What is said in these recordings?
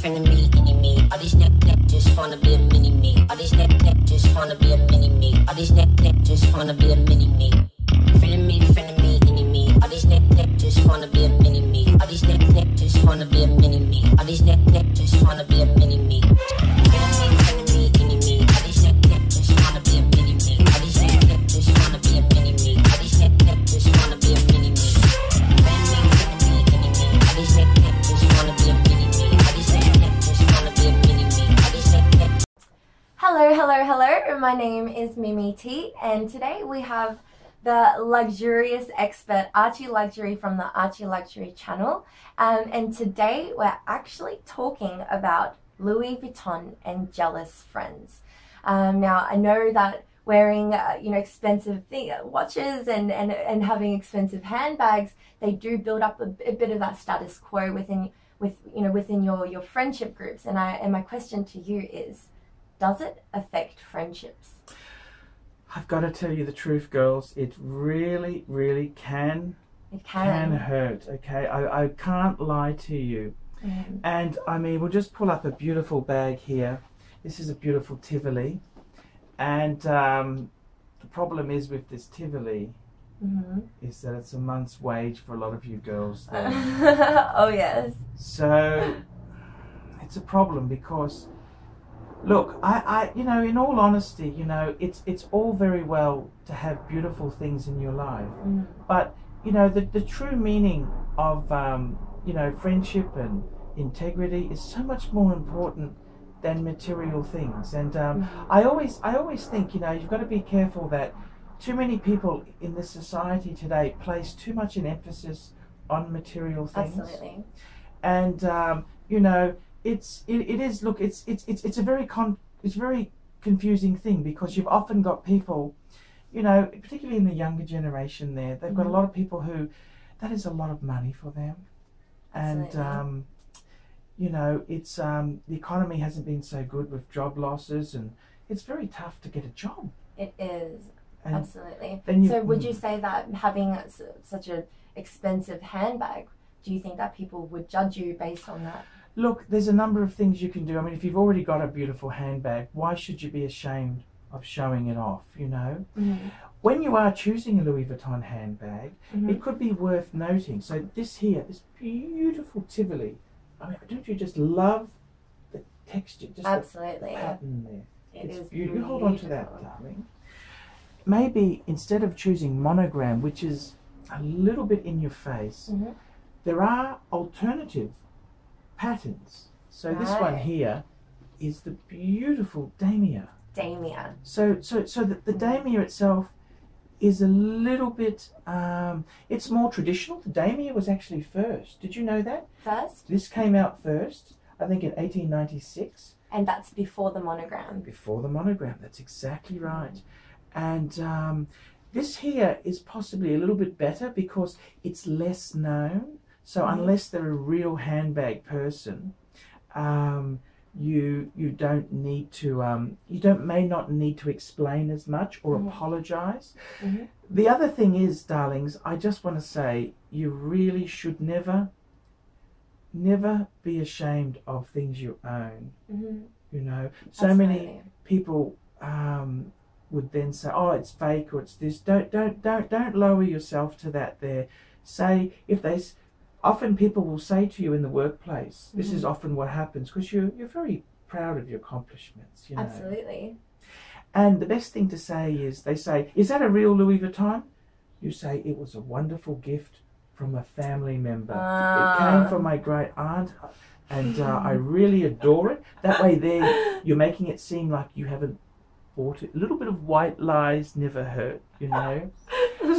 frenemy, enemy. All these neck just wanna be a mini me. All these neck just wanna be a mini me. All these neck just wanna be a mini me. Frenemy, enemy. All these neck just wanna be a mini me. All these neck just wanna be a mini me. All these neck just wanna be a mini me. Frenemy, enemy. All these neck just wanna be a mini me. All these neck just wanna be a mini me. All these neck just wanna be a mini me. Frenemy, enemy. All these neck just wanna be a mini me. All these neck just wanna be a mini me. All these neck. Hello, my name is Mimi T, and today we have the luxurious expert ArchieLuxury from the ArchieLuxury channel, and today we're actually talking about Louis Vuitton and jealous friends. Now I know that wearing expensive watches and having expensive handbags, they do build up a bit of that status quo within your friendship groups, and my question to you is, does it affect friendships? I've got to tell you the truth, girls. It really, really can. It can hurt, okay? I can't lie to you. And I mean, we'll just pull up a beautiful bag here. This is a beautiful Tivoli. And the problem is with this Tivoli is that it's a month's wage for a lot of you girls there. Oh, yes. So it's a problem because, look, in all honesty, it's all very well to have beautiful things in your life, but the true meaning of friendship and integrity is so much more important than material things. And I always think you've got to be careful that too many people in this society today place too much an emphasis on material things. Absolutely. And it's a very confusing thing, because you've often got people, particularly in the younger generation there, they've got a lot of people who, that is a lot of money for them. And it's the economy hasn't been so good with job losses, and it's very tough to get a job. It is. And absolutely. So would you say that having such an expensive handbag, do you think that people would judge you based on that? Look, there's a number of things you can do. I mean, if you've already got a beautiful handbag, why should you be ashamed of showing it off, When you are choosing a Louis Vuitton handbag, it could be worth noting. So this beautiful Tivoli, I mean, don't you just love the texture? Just absolutely. The pattern there. It's beautiful. You hold on to that, darling. Maybe instead of choosing monogram, which is a little bit in your face, there are alternative patterns. So this one here is the beautiful damier. So the damier itself is a little bit, it's more traditional. The damier was actually first. Did you know that? First? This came out first, I think in 1896. And that's before the monogram. Before the monogram, that's exactly right. And this here is possibly a little bit better because it's less known. So unless they're a real handbag person, you don't need to may not need to explain as much or apologize. The other thing is, darlings, I just want to say, you really should never be ashamed of things you own. So Absolutely. Many people would then say, oh, it's fake, or it's this. Don't lower yourself to that there. Say, often people will say to you in the workplace, this is often what happens, because you're very proud of your accomplishments, Absolutely. And the best thing to say is, they say, is that a real Louis Vuitton? You say, it was a wonderful gift from a family member. It came from my great aunt, and I really adore it. That way there, you're making it seem like you haven't bought it. A little bit of white lies never hurt,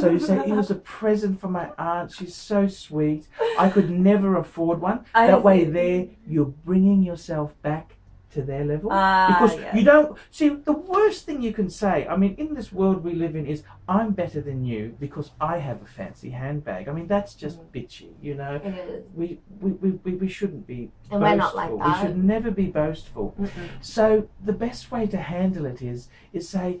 So you say, it was a present from my aunt. She's so sweet. I could never afford one. That way there, you're bringing yourself back to their level. Because you don't... See, the worst thing you can say, I mean, in this world we live in, is I'm better than you because I have a fancy handbag. I mean, that's just bitchy, It is. We shouldn't be boastful. We're not like that. We should never be boastful. So the best way to handle it is say,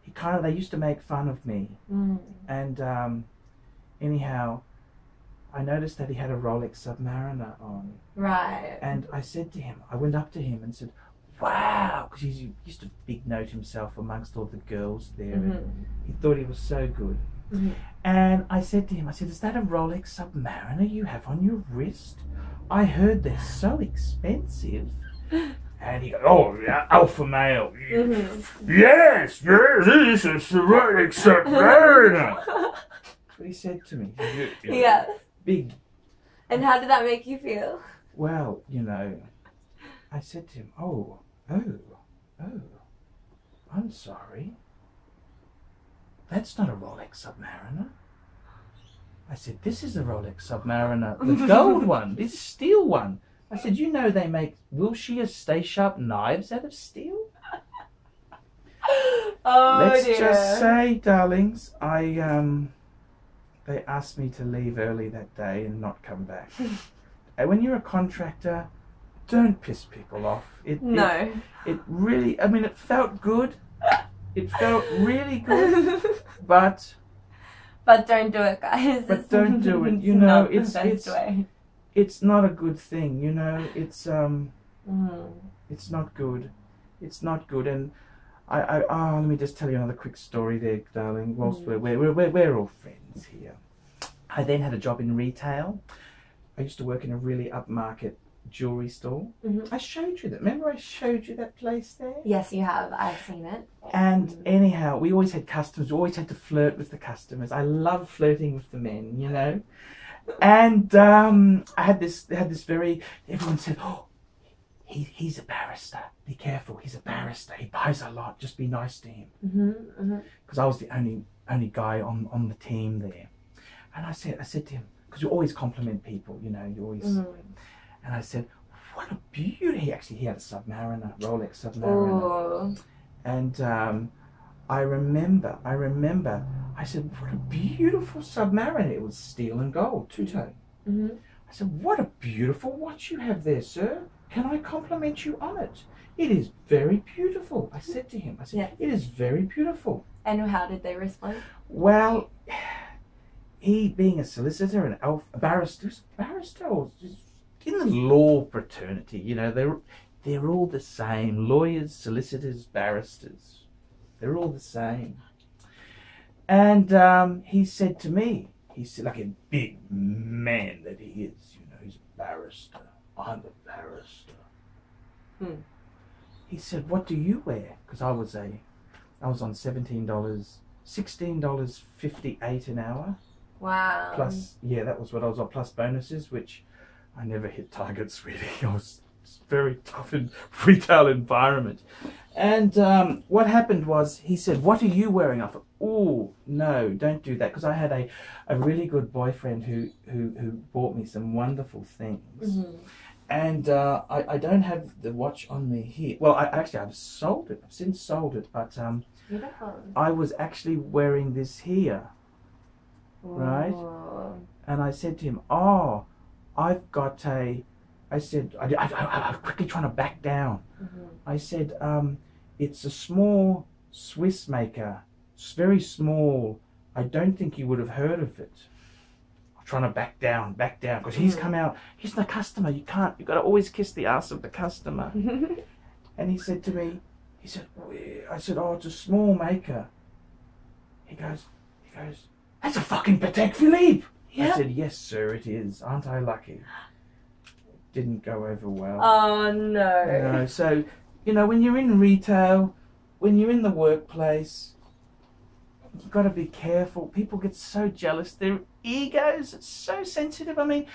they used to make fun of me. And anyhow, I noticed that he had a Rolex Submariner on. Right. And I said to him, I went up to him and said, wow, because he used to big note himself amongst all the girls there. And he thought he was so good. And I said to him, I said, is that a Rolex Submariner you have on your wrist? I heard they're so expensive. And he goes, oh, yeah, alpha male. Yes, this is the Rolex Submariner. That's what he said to me. Yeah. Big. And how did that make you feel? Well, you know, I said to him, oh, I'm sorry. That's not a Rolex Submariner. I said, this is a Rolex Submariner, the gold one, this steel one. I said, you know they make Wilshire Stay Sharp knives out of steel? Oh, Let's dear. just say, darlings, they asked me to leave early that day and not come back. And when you're a contractor, don't piss people off. It really, I mean, it felt good. It felt really good, but don't do it, guys. But don't do it. You know, it's not a good thing. You know, it's not good. It's not good. And let me just tell you another quick story there, darling. Whilst we're all friends here. I then had a job in retail. I used to work in a really upmarket jewelry store. I showed you that. Remember I showed you that place there? Yes, you have. I've seen it. And anyhow, we always had customers. We always had to flirt with the customers. I love flirting with the men, you know. And I had this very, everyone said, oh, he's a barrister. Be careful, he's a barrister. He buys a lot. Just be nice to him. Because I was the only guy on the team there. And I said to him, because you always compliment people, you know, you always. And I said, what a beauty. He had a Submariner, Rolex Submariner. Oh. And I remember, I said, what a beautiful Submariner. It was steel and gold, two-tone. I said, what a beautiful watch you have there, sir. Can I compliment you on it? It is very beautiful. I said to him, it is very beautiful. And how did they respond? Well, he being a solicitor and a barrister, in the law fraternity, you know, they're all the same. Lawyers, solicitors, barristers, they're all the same. And he said to me, he said, like a big man that he is, you know, he's a barrister. I'm a barrister. He said, what do you wear? Because I was on $16.58 an hour. Wow. Plus, yeah, that was what I was on, plus bonuses, which I never hit targets really. I was very tough in retail environment. And what happened was, he said, what are you wearing? I thought, oh, no, don't do that. Because I had a really good boyfriend who bought me some wonderful things. And I don't have the watch on me here. Well, I've sold it. I've since sold it. But I was actually wearing this here. Right? And I said to him, oh, I've got I quickly trying to back down. I said, it's a small Swiss maker. It's very small. I don't think you would have heard of it. I'm trying to back down, because he's come out. He's the customer. You've got to always kiss the ass of the customer. And he said to me, I said, oh, it's a small maker. He goes, that's a fucking Patek Philippe. I said, yes, sir, it is. Aren't I lucky? Didn't go over well. Oh, no. You know, so, you know, when you're in retail, when you're in the workplace, you've got to be careful. People get so jealous. Their egos are so sensitive. I mean,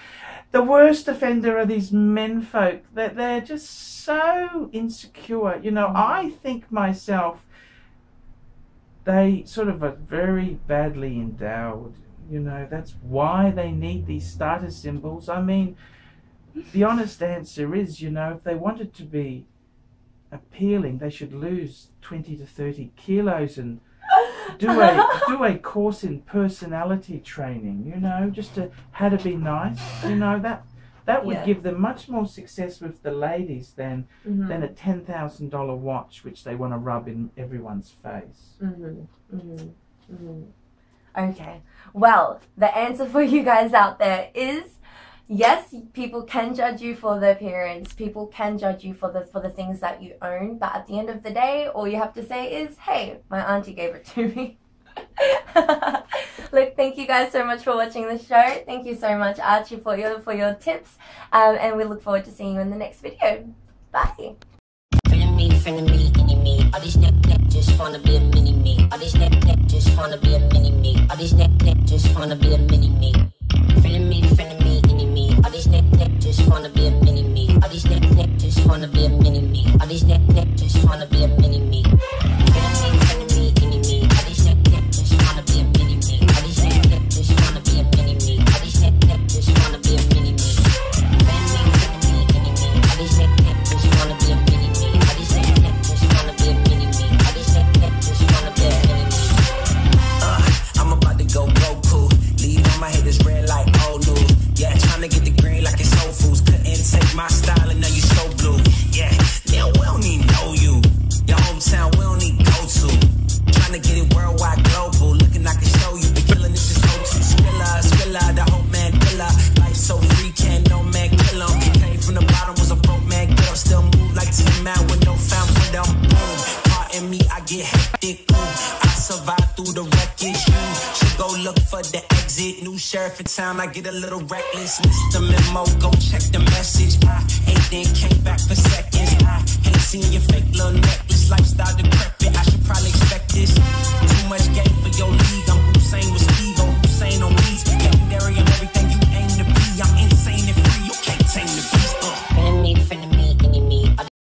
the worst offender are these menfolk. They're just so insecure. You know, I think myself, they sort of are very badly endowed. You know, that's why they need these status symbols. I mean, the honest answer is, you know, if they wanted to be appealing, they should lose 20 to 30 kilos and do a course in personality training, you know, just to how to be nice. You know, That would give them much more success with the ladies than a $10,000 watch which they want to rub in everyone's face. Okay, well, the answer for you guys out there is yes, people can judge you for the appearance, people can judge you for the things that you own, but at the end of the day, all you have to say is, hey, my auntie gave it to me. Look, thank you guys so much for watching the show. Thank you so much, Archie, for your tips, and we look forward to seeing you in the next video. Bye. Me. All these neck just wanna be a mini me. All these neck just wanna be a mini me. All these neck just wanna be a mini me. Friend me, enemy. All these neck just wanna be a mini me. All these neck just wanna be a mini me. All these neck just wanna be a mini me. Friend me, enemy. All these neck just wanna be a mini me. All these neck just wanna be a mini me. All these neck just wanna be a mini me. Friend me, enemy. All these neck just wanna be a mini me. All these neck just wanna be a mini me. All these neck just wanna be a mini me. I'm about to go Goku. Leave on my head is red like old news. Yeah, trying to get the green like it's Whole Foods. Couldn't take my style and now you so blue. Yeah, now we don't even know you. Your hometown we don't need go to. Trying to get it worldwide global. Looking I can show you. The killing this is go-to. Skrilla, the whole man killer. Life so free, can't no man kill 'em. Came from the bottom, was a broke man girl. Still move like 10 man with no found window. Boom, pardon me, I get hectic. I survive through the wreckage. You should go look for the exit. New sheriff in town, I get a little reckless. Missed the memo, go check the message. I ate then came back for seconds. I hate seeing your fake little necklace. Lifestyle decrepit, I should probably expect